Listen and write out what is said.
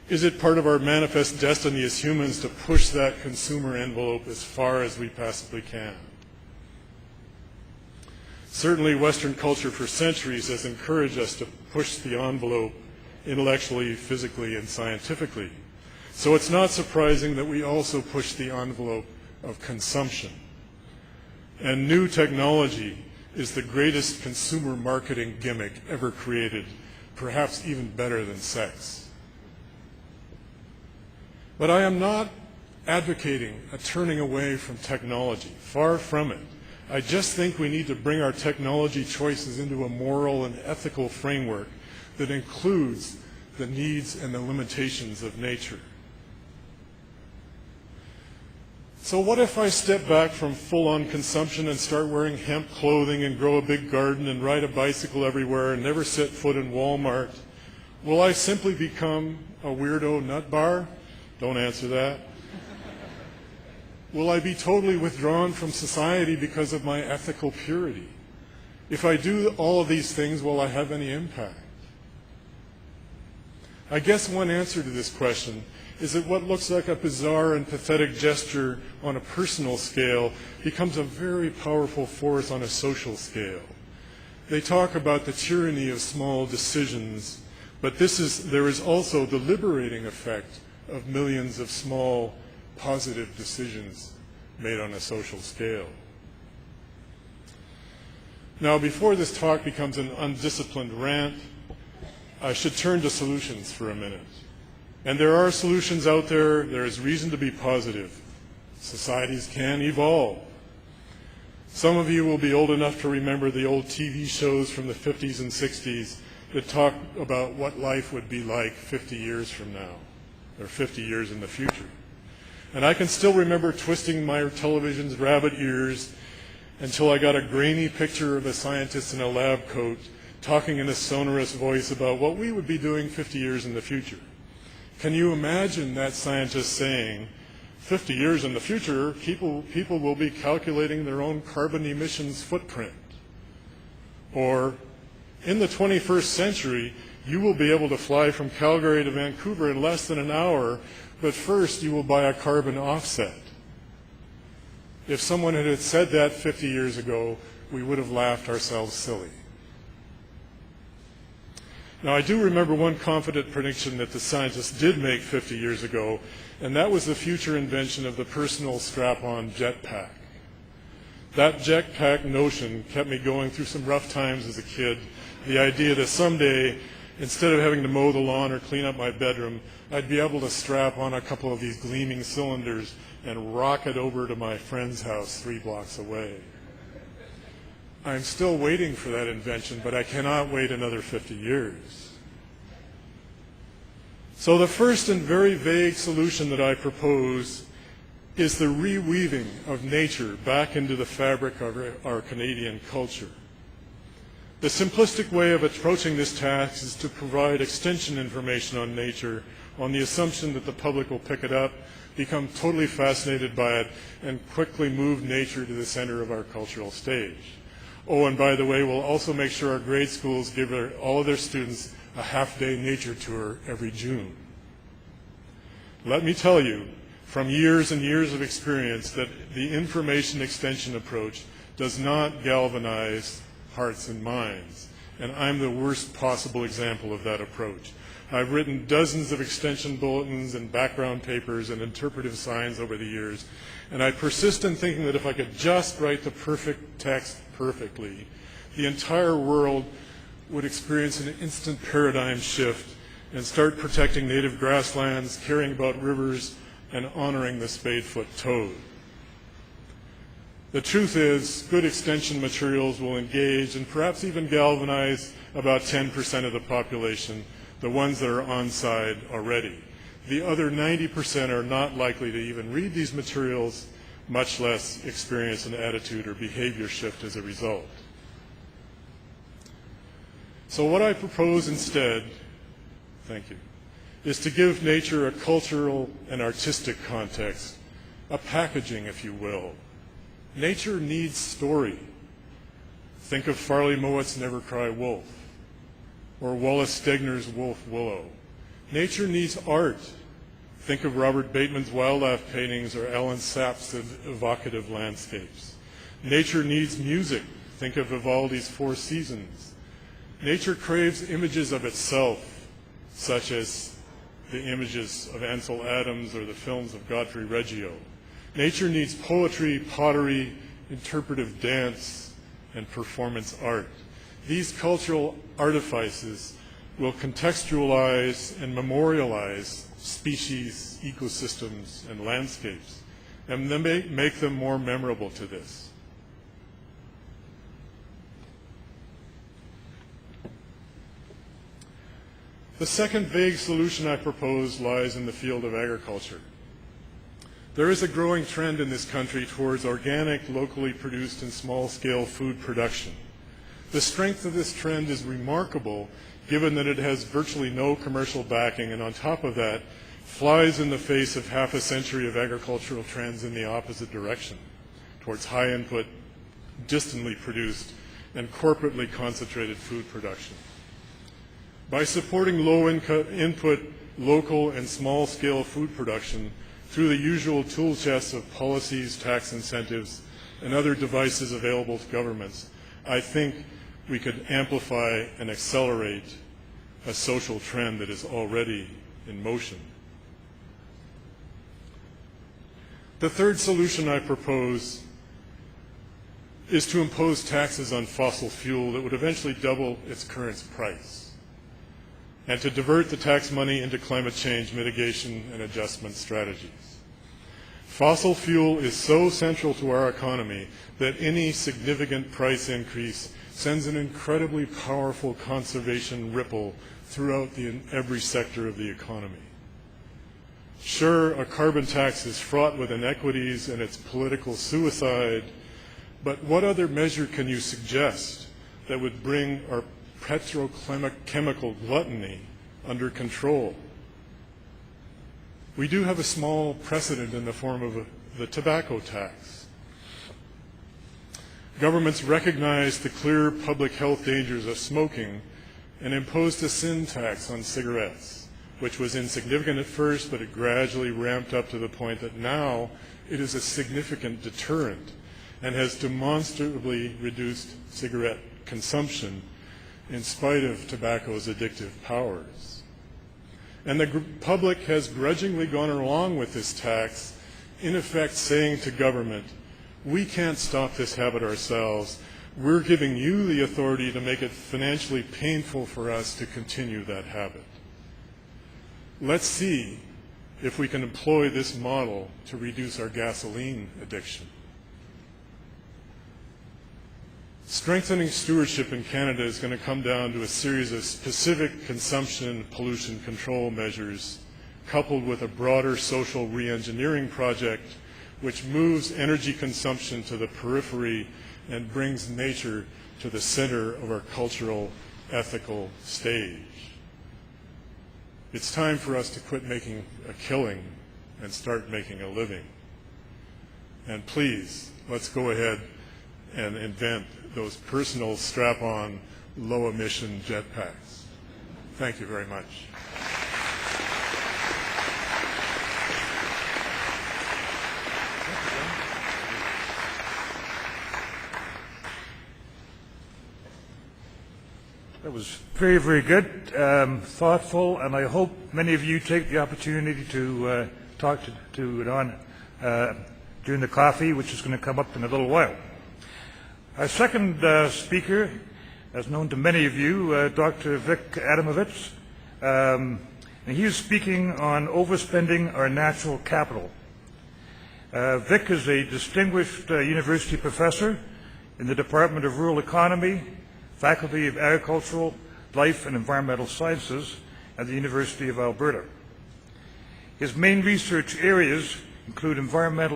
Is it part of our manifest destiny as humans to push that consumer envelope as far as we possibly can? Certainly, Western culture for centuries has encouraged us to push the envelope intellectually, physically, and scientifically. So it's not surprising that we also push the envelope of consumption. And new technology is the greatest consumer marketing gimmick ever created, perhaps even better than sex. But I am not advocating a turning away from technology. Far from it. I just think we need to bring our technology choices into a moral and ethical framework that includes the needs and the limitations of nature. So what if I step back from full-on consumption and start wearing hemp clothing and grow a big garden and ride a bicycle everywhere and never set foot in Walmart? Will I simply become a weirdo nut bar? Don't answer that. Will I be totally withdrawn from society because of my ethical purity? If I do all of these things, will I have any impact? I guess one answer to this question is that what looks like a bizarre and pathetic gesture on a personal scale becomes a very powerful force on a social scale. They talk about the tyranny of small decisions, but there is also the liberating effect of millions of small positive decisions made on a social scale. Now, before this talk becomes an undisciplined rant, I should turn to solutions for a minute. And there are solutions out there. There is reason to be positive. Societies can evolve. Some of you will be old enough to remember the old TV shows from the 50s and 60s that talk about what life would be like 50 years from now, or 50 years in the future. And I can still remember twisting my television's rabbit ears until I got a grainy picture of a scientist in a lab coat talking in a sonorous voice about what we would be doing 50 years in the future. Can you imagine that scientist saying, 50 years in the future, people will be calculating their own carbon emissions footprint? Or, in the 21st century, you will be able to fly from Calgary to Vancouver in less than an hour, but first you will buy a carbon offset. If someone had said that 50 years ago, we would have laughed ourselves silly. Now, I do remember one confident prediction that the scientists did make 50 years ago, and that was the future invention of the personal strap-on jetpack. That jetpack notion kept me going through some rough times as a kid. The idea that someday, instead of having to mow the lawn or clean up my bedroom, I'd be able to strap on a couple of these gleaming cylinders and rocket over to my friend's house 3 blocks away. I'm still waiting for that invention, but I cannot wait another 50 years. So the first and very vague solution that I propose is the reweaving of nature back into the fabric of our Canadian culture. The simplistic way of approaching this task is to provide extension information on nature on the assumption that the public will pick it up, become totally fascinated by it, and quickly move nature to the center of our cultural stage. Oh, and by the way, we'll also make sure our grade schools give all of their students a half-day nature tour every June. Let me tell you, from years and years of experience, that the information extension approach does not galvanize hearts and minds, and I'm the worst possible example of that approach. I've written dozens of extension bulletins and background papers and interpretive signs over the years, and I persist in thinking that if I could just write the perfect text perfectly, the entire world would experience an instant paradigm shift and start protecting native grasslands, caring about rivers, and honoring the spadefoot toad. The truth is, good extension materials will engage and perhaps even galvanize about 10% of the population, the ones that are on side already. The other 90% are not likely to even read these materials, much less experience an attitude or behavior shift as a result. So what I propose instead, thank you, is to give nature a cultural and artistic context, a packaging, if you will. Nature needs story. Think of Farley Mowat's Never Cry Wolf, or Wallace Stegner's Wolf Willow. Nature needs art. Think of Robert Bateman's wildlife paintings or Alan Sapp's evocative landscapes. Nature needs music. Think of Vivaldi's Four Seasons. Nature craves images of itself, such as the images of Ansel Adams or the films of Godfrey Reggio. Nature needs poetry, pottery, interpretive dance, and performance art. These cultural artifices will contextualize and memorialize species, ecosystems, and landscapes, and then make them more memorable to this. The second vague solution I propose lies in the field of agriculture. There is a growing trend in this country towards organic, locally produced, and small-scale food production. The strength of this trend is remarkable, given that it has virtually no commercial backing, and on top of that, flies in the face of half a century of agricultural trends in the opposite direction, towards high-input, distantly produced, and corporately concentrated food production. By supporting low-input, local, and small-scale food production through the usual tool chests of policies, tax incentives, and other devices available to governments, I think we could amplify and accelerate a social trend that is already in motion. The third solution I propose is to impose taxes on fossil fuel that would eventually double its current price, and to divert the tax money into climate change mitigation and adjustment strategies. Fossil fuel is so central to our economy that any significant price increase sends an incredibly powerful conservation ripple throughout every sector of the economy. Sure, a carbon tax is fraught with inequities and it's political suicide, but what other measure can you suggest that would bring our petrochemical gluttony under control? We do have a small precedent in the form of the tobacco tax. Governments recognized the clear public health dangers of smoking and imposed a sin tax on cigarettes, which was insignificant at first, but it gradually ramped up to the point that now it is a significant deterrent and has demonstrably reduced cigarette consumption in spite of tobacco's addictive powers. And the public has grudgingly gone along with this tax, in effect saying to government, we can't stop this habit ourselves. We're giving you the authority to make it financially painful for us to continue that habit. Let's see if we can employ this model to reduce our gasoline addiction. Strengthening stewardship in Canada is going to come down to a series of specific consumption and pollution control measures, coupled with a broader social re-engineering project which moves energy consumption to the periphery and brings nature to the center of our cultural, ethical stage. It's time for us to quit making a killing and start making a living. And please, let's go ahead and invent those personal strap-on, low-emission jetpacks. Thank you very much. That was very, very good, thoughtful, and I hope many of you take the opportunity to talk to Don during the coffee, which is going to come up in a little while. Our second speaker, as known to many of you, Dr. Vic Adamovich, and he is speaking on overspending our natural capital. Vic is a distinguished university professor in the Department of Rural Economy, Faculty of Agricultural, Life and Environmental Sciences at the University of Alberta. His main research areas include environmental